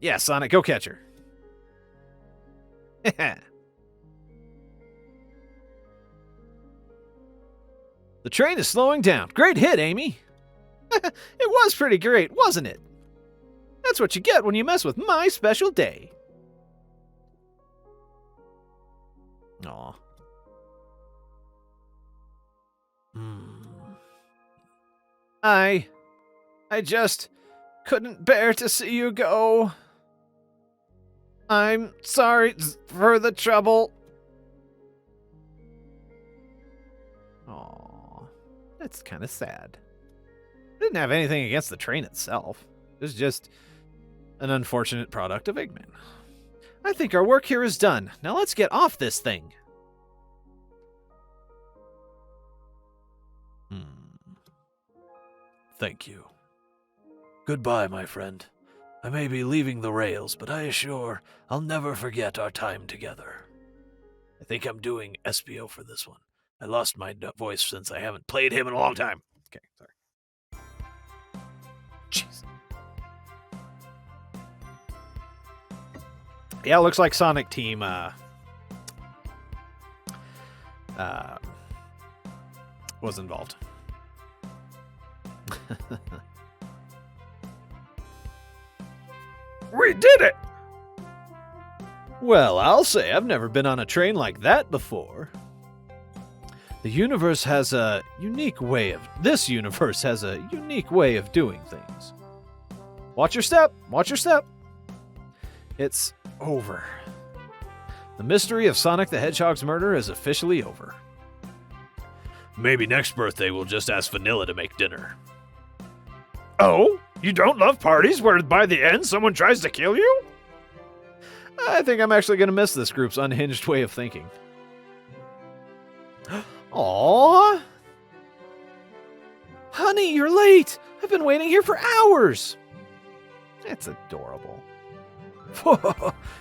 Yeah, Sonic, go catch her. The train is slowing down. Great hit, Amy. It was pretty great, wasn't it? That's what you get when you mess with my special day. Aw. I just couldn't bear to see you go. I'm sorry for the trouble. Aw, that's kind of sad. I didn't have anything against the train itself. It was just an unfortunate product of Eggman. I think our work here is done. Now let's get off this thing. Thank you. Goodbye, my friend. I may be leaving the rails, but I assure I'll never forget our time together. I think I'm doing SBO for this one. I lost my voice since I haven't played him in a long time. Okay, sorry. Jeez. Yeah, it looks like Sonic Team was involved. We did it! Well, I'll say I've never been on a train like that before. This universe has a unique way of doing things. Watch your step. Watch your step. It's over. The mystery of Sonic the Hedgehog's murder is officially over. Maybe next birthday we'll just ask Vanilla to make dinner. Oh? You don't love parties where by the end someone tries to kill you? I think I'm actually going to miss this group's unhinged way of thinking. Aww. Honey, you're late. I've been waiting here for hours. It's adorable.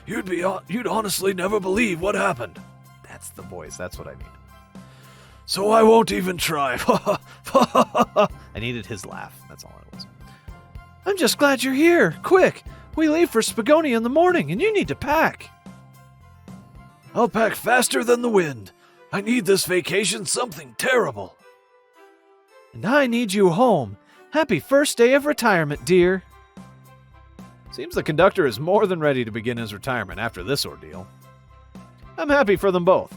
You'd honestly never believe what happened. That's the voice. That's what I need. So I won't even try. I needed his laugh. That's all it was. I'm just glad you're here. Quick, we leave for Spagonia in the morning, and you need to pack. I'll pack faster than the wind. I need this vacation something terrible. And I need you home. Happy first day of retirement, dear. Seems the conductor is more than ready to begin his retirement after this ordeal. I'm happy for them both.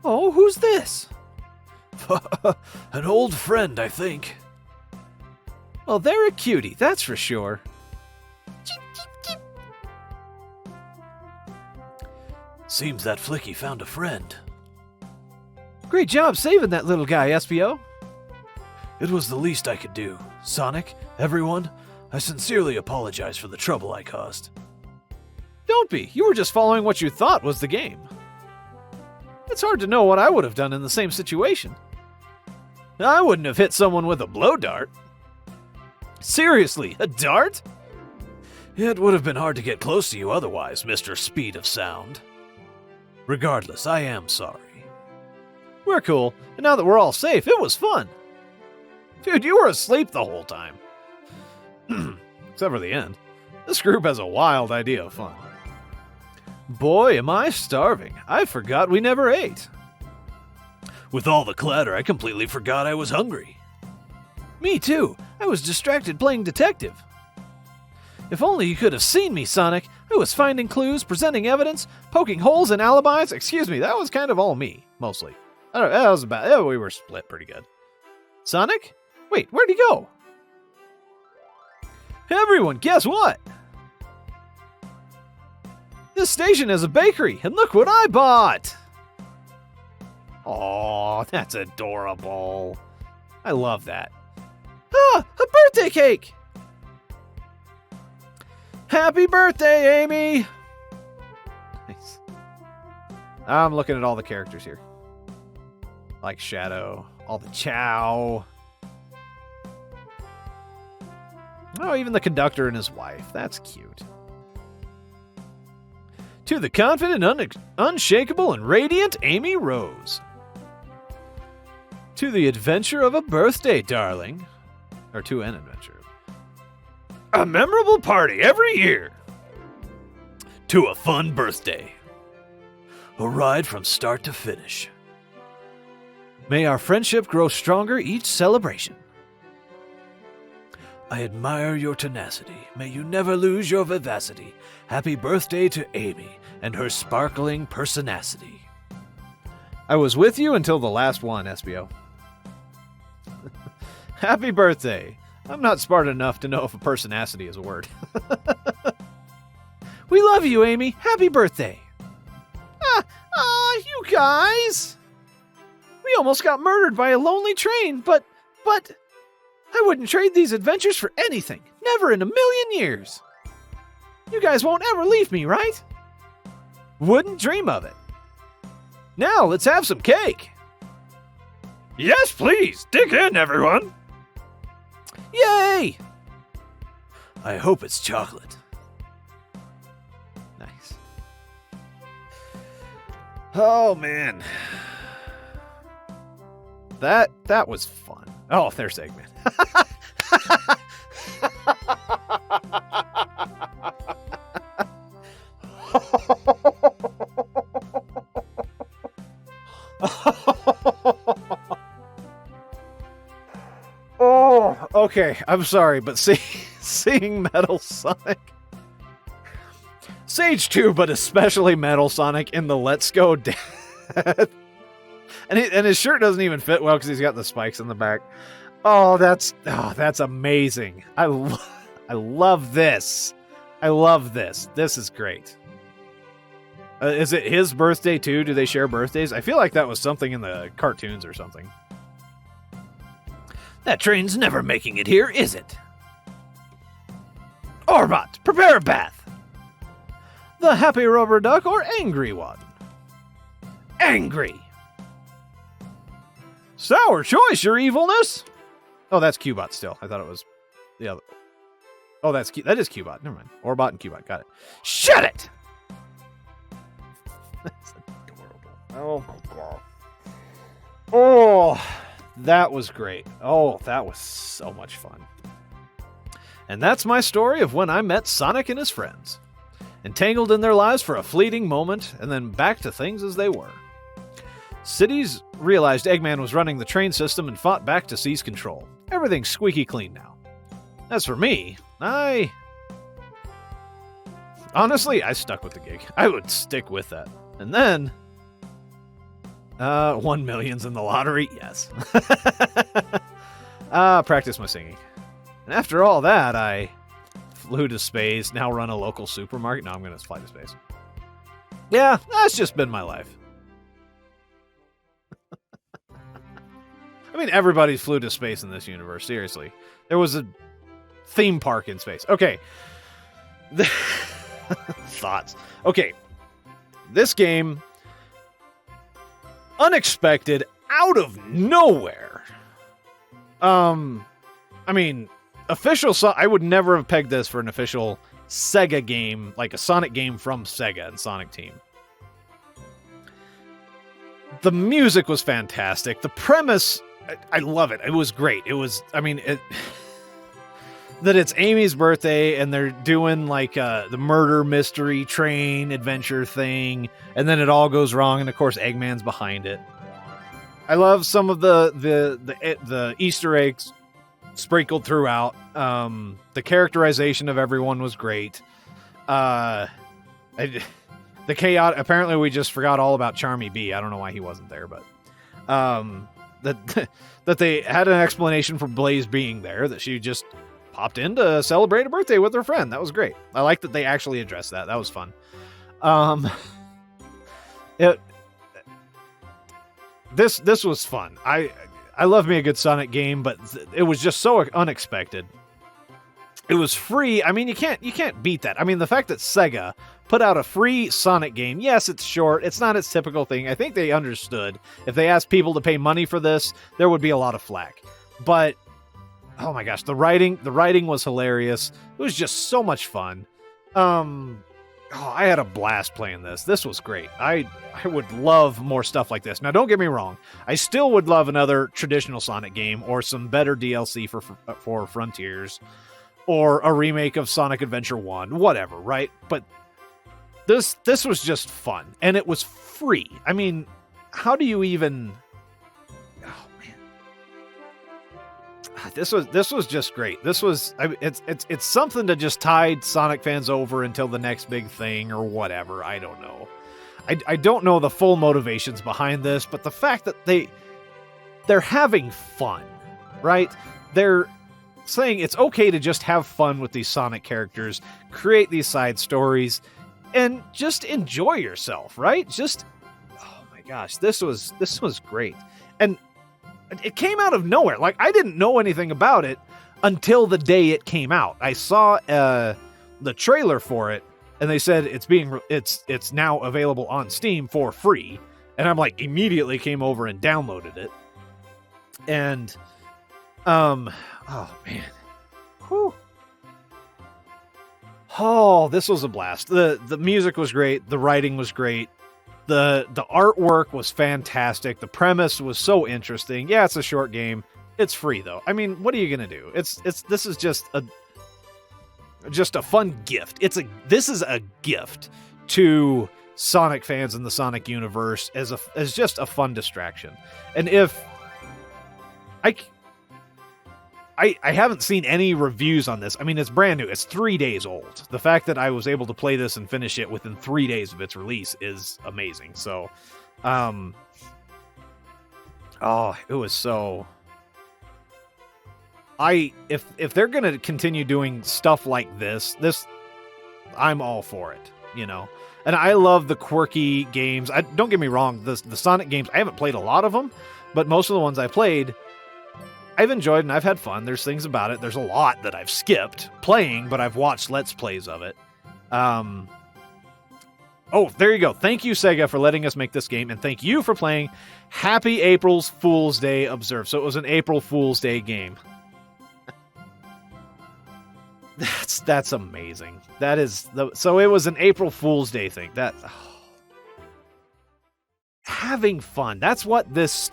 Oh, who's this? An old friend, I think. Well, they're a cutie, that's for sure. Seems that Flicky found a friend. Great job saving that little guy, SPO. It was the least I could do. Sonic, everyone, I sincerely apologize for the trouble I caused. Don't be. You were just following what you thought was the game. It's hard to know what I would have done in the same situation. I wouldn't have hit someone with a blow dart. Seriously, a dart? It would have been hard to get close to you otherwise, Mr. Speed of Sound. Regardless, I am sorry. We're cool, and now that we're all safe, it was fun. Dude, you were asleep the whole time. Except for the end. This group has a wild idea of fun. Boy, am I starving. I forgot we never ate. With all the clatter, I completely forgot I was hungry. Me too. I was distracted playing detective. If only you could have seen me, Sonic. I was finding clues, presenting evidence, poking holes in alibis. Excuse me, that was kind of all me, mostly. I don't know, that was about. We were split pretty good. Sonic? Wait, where'd he go? Everyone, guess what? This station has a bakery, and look what I bought! Aw, that's adorable. I love that. Ah, a birthday cake! Happy birthday, Amy! Nice. I'm looking at all the characters here. Like Shadow, all the Chow. Oh, even the conductor and his wife. That's cute. To the confident, unshakable, and radiant Amy Rose. To the adventure of a birthday, darling. Or to an adventure. A memorable party every year. To a fun birthday. A ride from start to finish. May our friendship grow stronger each celebration. I admire your tenacity. May you never lose your vivacity. Happy birthday to Amy and her sparkling personacity. I was with you until the last one, SBO. Happy birthday. I'm not smart enough to know if a personacity is a word. We love you, Amy. Happy birthday. You guys. We almost got murdered by a lonely train, but I wouldn't trade these adventures for anything. Never in a million years. You guys won't ever leave me, right? Wouldn't dream of it. Now, let's have some cake. Yes, please. Dig in, everyone. Yay! I hope it's chocolate. Nice. Oh, man. That was fun. Oh, there's Eggman. Oh, okay. I'm sorry, but seeing Metal Sonic, Sage 2, but especially Metal Sonic in the Let's Go Death, and his shirt doesn't even fit well because he's got the spikes in the back. Oh, that's amazing. I love this. I love this. This is great. Is it his birthday too? Do they share birthdays? I feel like that was something in the cartoons or something. That train's never making it here, is it? Orbot, prepare a bath. The happy rubber duck or angry one? Angry. Sour choice, your evilness. Oh, that's Cubot still. I thought it was the other. Oh, that is Cubot. Never mind. Orbot and Cubot. Got it. Shut it! That's adorable. Oh, my God. Oh, that was great. Oh, that was so much fun. And that's my story of when I met Sonic and his friends. entangled in their lives for a fleeting moment, and then back to things as they were. Cities realized Eggman was running the train system and fought back to seize control. Everything's squeaky clean now. As for me, honestly, I stuck with the gig. I would stick with that. And then, 1 million's in the lottery? Yes. Practice my singing. And after all that, I flew to space, now run a local supermarket. No, I'm going to fly to space. Yeah, that's just been my life. I mean, everybody flew to space in this universe, seriously. There was a theme park in space. Okay. Thoughts. Okay. This game, unexpected, out of nowhere. I mean, I would never have pegged this for an official Sega game, like a Sonic game from Sega and Sonic Team. The music was fantastic. The premise, I love it. It was great. It was, that it's Amy's birthday and they're doing like the murder mystery train adventure thing, and then it all goes wrong, and of course Eggman's behind it. I love some of the Easter eggs sprinkled throughout. The characterization of everyone was great. The chaos. Apparently, we just forgot all about Charmy B. I don't know why he wasn't there, but that they had an explanation for Blaze being there. That she just popped in to celebrate a birthday with her friend. That was great. I like that they actually addressed that. That was fun. This was fun. I love me a good Sonic game, but it was just so unexpected. It was free. I mean, you can't beat that. I mean, the fact that Sega put out a free Sonic game, yes, it's short. It's not its typical thing. I think they understood. If they asked people to pay money for this, there would be a lot of flack. But oh my gosh, the writing was hilarious. It was just so much fun. I had a blast playing this. This was great. I would love more stuff like this. Now, don't get me wrong. I still would love another traditional Sonic game or some better DLC for Frontiers or a remake of Sonic Adventure 1, whatever, right? But this was just fun, and it was free. I mean, how do you even... Oh, man. This was just great. It's something to just tide Sonic fans over until the next big thing or whatever. I don't know. I don't know the full motivations behind this, but the fact that they're having fun, right? They're saying it's okay to just have fun with these Sonic characters, create these side stories, and just enjoy yourself, right? Just, oh my gosh, this was great. And it came out of nowhere. Like, I didn't know anything about it until the day it came out. I saw the trailer for it, and they said it's now available on Steam for free. And I'm like, immediately came over and downloaded it. And, oh man, whew. Oh, this was a blast. The music was great. The writing was great. The artwork was fantastic. The premise was so interesting. Yeah, it's a short game. It's free though. I mean, what are you gonna do? This is just a fun gift. This is a gift to Sonic fans in the Sonic universe as just a fun distraction. And if I haven't seen any reviews on this. I mean, it's brand new. It's 3 days old. The fact that I was able to play this and finish it within 3 days of its release is amazing. So, it was so... If they're going to continue doing stuff like this, I'm all for it, you know? And I love the quirky games. Don't get me wrong, the Sonic games, I haven't played a lot of them, but most of the ones I played, I've enjoyed and I've had fun. There's things about it. There's a lot that I've skipped playing, but I've watched Let's Plays of it. Oh, there you go. Thank you, Sega, for letting us make this game, and thank you for playing Happy April Fool's Day Observed. So it was an April Fool's Day game. That's amazing. So it was an April Fool's Day thing. Having fun. That's what this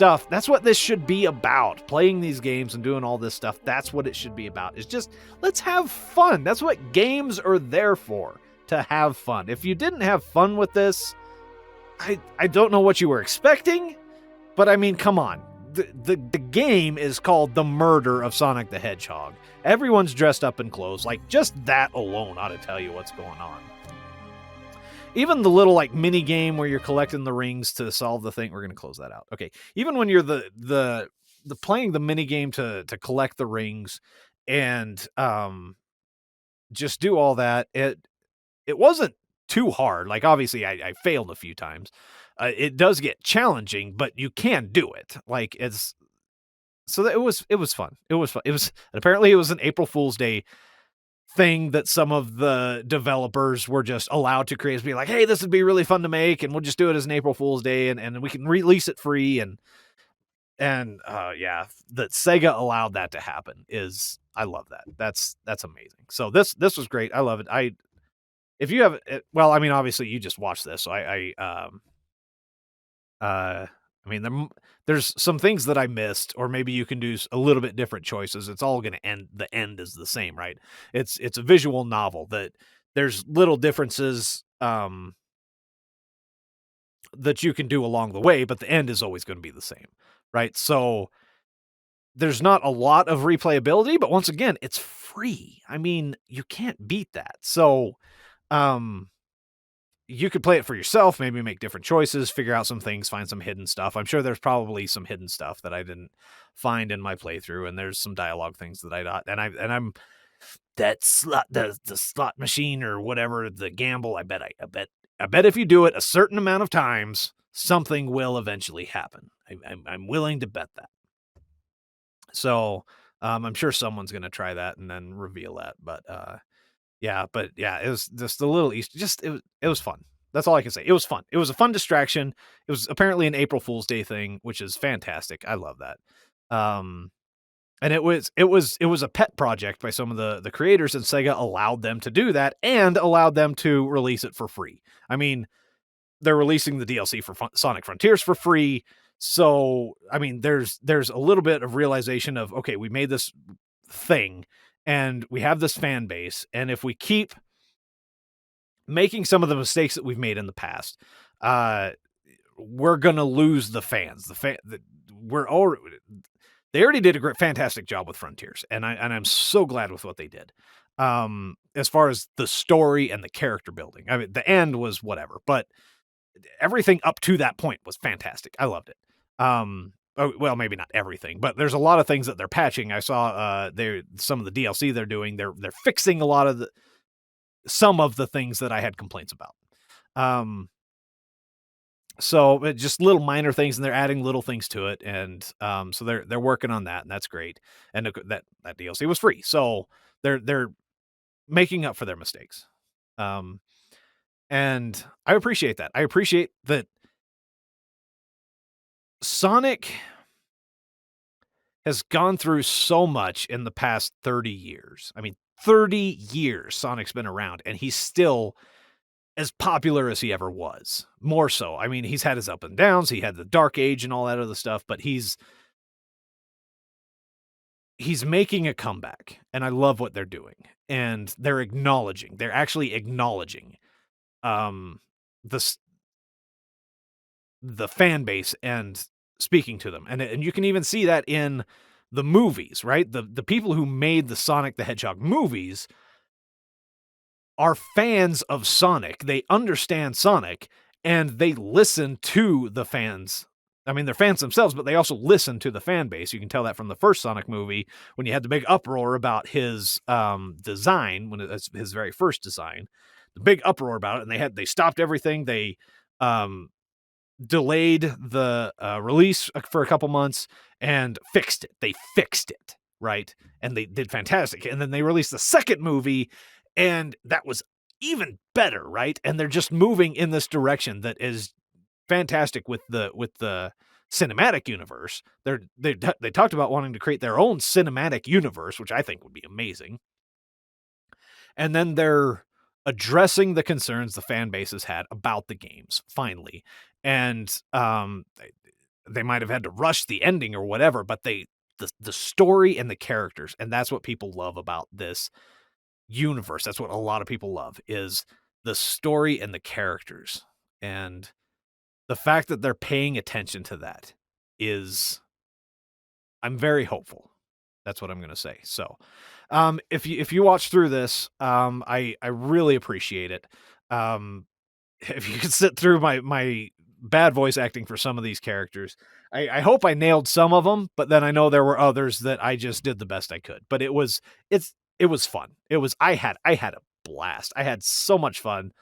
should be about. Playing these games and doing all this stuff. That's what it should be about. It's just, let's have fun. That's what games are there for. to have fun. If you didn't have fun with this, I don't know what you were expecting, but I mean, come on. The game is called The Murder of Sonic the Hedgehog. Everyone's dressed up in clothes. Like, just that alone ought to tell you what's going on. Even the little like mini game where you're collecting the rings to solve the thing. We're gonna close that out. Okay. Even when you're the playing the mini game to collect the rings and just do all that, it wasn't too hard. Like, obviously I failed a few times. It does get challenging, but you can do it. Like, it's so that it was fun. It was fun. And apparently it was an April Fool's Day thing that some of the developers were just allowed to create, be like, hey, this would be really fun to make, and we'll just do it as an April Fool's Day, and we can release it free. And yeah, that Sega allowed that to happen I love that. That's amazing. So this was great. I love it. If you have, well, I mean, obviously you just watched this, so I mean, there's some things that I missed, or maybe you can do a little bit different choices. It's all going to end. The end is the same, right? It's a visual novel that there's little differences that you can do along the way, but the end is always going to be the same, right? So there's not a lot of replayability, but once again, it's free. I mean, you can't beat that. So, you could play it for yourself, maybe make different choices, figure out some things, find some hidden stuff. I'm sure there's probably some hidden stuff that I didn't find in my playthrough, and there's some dialogue things that I got. And I'm that slot, the slot machine or whatever, the gamble. I bet if you do it a certain amount of times, something will eventually happen. I'm willing to bet that. So I'm sure someone's going to try that and then reveal that. But yeah, it was just a little Easter. It was fun. That's all I can say. It was fun. It was a fun distraction. It was apparently an April Fool's Day thing, which is fantastic. I love that. And it was a pet project by some of the creators, and Sega allowed them to do that and allowed them to release it for free. I mean, they're releasing the DLC for Sonic Frontiers for free. So, I mean, there's a little bit of realization of, okay, we made this thing and we have this fan base, and if we keep making some of the mistakes that we've made in the past, we're gonna lose the fans. They already did a fantastic job with Frontiers, and I'm so glad with what they did. As far as the story and the character building, I mean, the end was whatever, but everything up to that point was fantastic. I loved it. Well, maybe not everything, but there's a lot of things that they're patching. I saw some of the DLC they're doing. They're fixing a lot of some of the things that I had complaints about. So just little minor things, and they're adding little things to it, and so they're working on that, and that's great. And that DLC was free, so they're making up for their mistakes. And I appreciate that. I appreciate that Sonic has gone through so much in the past 30 years. I mean, 30 years Sonic's been around, and he's still as popular as he ever was. More so. I mean, he's had his up and downs. He had the Dark Age and all that other stuff, but he's making a comeback, and I love what they're doing. And they're actually acknowledging the fan base and speaking to them. And you can even see that in the movies, right? The people who made the Sonic the Hedgehog movies are fans of Sonic. They understand Sonic, and they listen to the fans. I mean, they're fans themselves, but they also listen to the fan base. You can tell that from the first Sonic movie when you had the big uproar about his design, when it's his very first design, the big uproar about it, and they stopped everything. They delayed the release for a couple months and fixed it. They fixed it, right? And they did fantastic. And then they released the second movie, and that was even better, right? And they're just moving in this direction that is fantastic with the cinematic universe. They talked about wanting to create their own cinematic universe, which I think would be amazing. And then they're addressing the concerns the fan bases had about the games, finally. And they might have had to rush the ending or whatever, but the story and the characters, and that's what people love about this universe. That's what a lot of people love, is the story and the characters. And the fact that they're paying attention to that is, I'm very hopeful. That's what I'm going to say. So, if you watch through this, I really appreciate it. If you could sit through my bad voice acting for some of these characters, I hope I nailed some of them, but then I know there were others that I just did the best I could. But it was fun. I had a blast. I had so much fun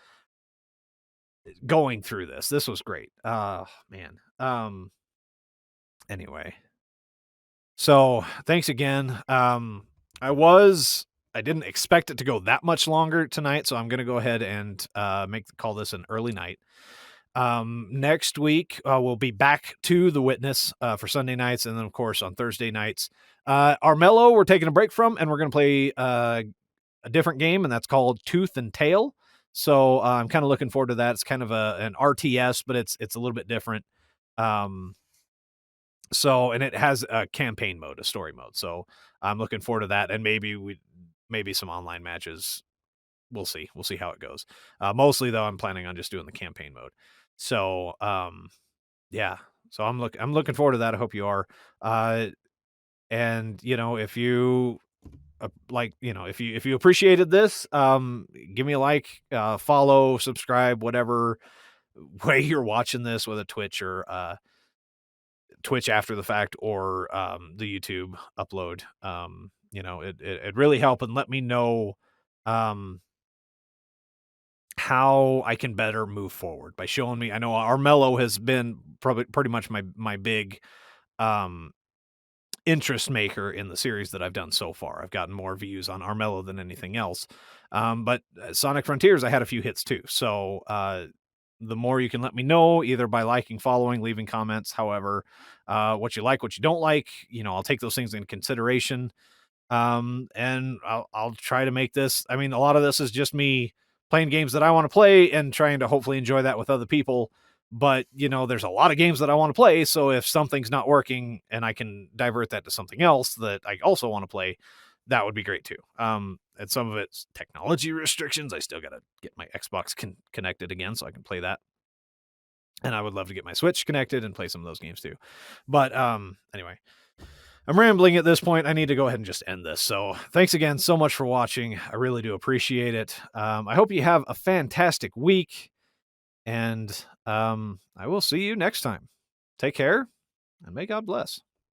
going through this. This was great. Man. Anyway. So thanks again. I didn't expect it to go that much longer tonight, so I'm gonna go ahead and call this an early night. Next week we'll be back to The Witness for Sunday nights, and then of course on Thursday nights. Armello, we're taking a break from, and we're gonna play a different game, and that's called Tooth and Tail. So I'm kind of looking forward to that. It's kind of an RTS, but it's a little bit different. So, and it has a campaign mode, a story mode. So I'm looking forward to that. And maybe some online matches. We'll see. We'll see how it goes. Mostly though, I'm planning on just doing the campaign mode. So, yeah. So I'm looking forward to that. I hope you are. And if you if you appreciated this, give me a like, follow, subscribe, whatever way you're watching this, whether Twitch or, Twitch after the fact or the YouTube upload. It really help and let me know how I can better move forward by showing me. I know Armello has been probably pretty much my big interest maker in the series that I've done so far. I've gotten more views on Armello than anything else. But Sonic Frontiers, I had a few hits too. So the more you can let me know, either by liking, following, leaving comments, however, what you like, what you don't like, I'll take those things into consideration. And I'll try to make this. I mean, a lot of this is just me playing games that I want to play and trying to hopefully enjoy that with other people. But, there's a lot of games that I want to play. So if something's not working and I can divert that to something else that I also want to play, that would be great too. And some of it's technology restrictions. I still got to get my Xbox connected again so I can play that. And I would love to get my Switch connected and play some of those games too. But anyway, I'm rambling at this point. I need to go ahead and just end this. So thanks again so much for watching. I really do appreciate it. I hope you have a fantastic week. And I will see you next time. Take care, and may God bless.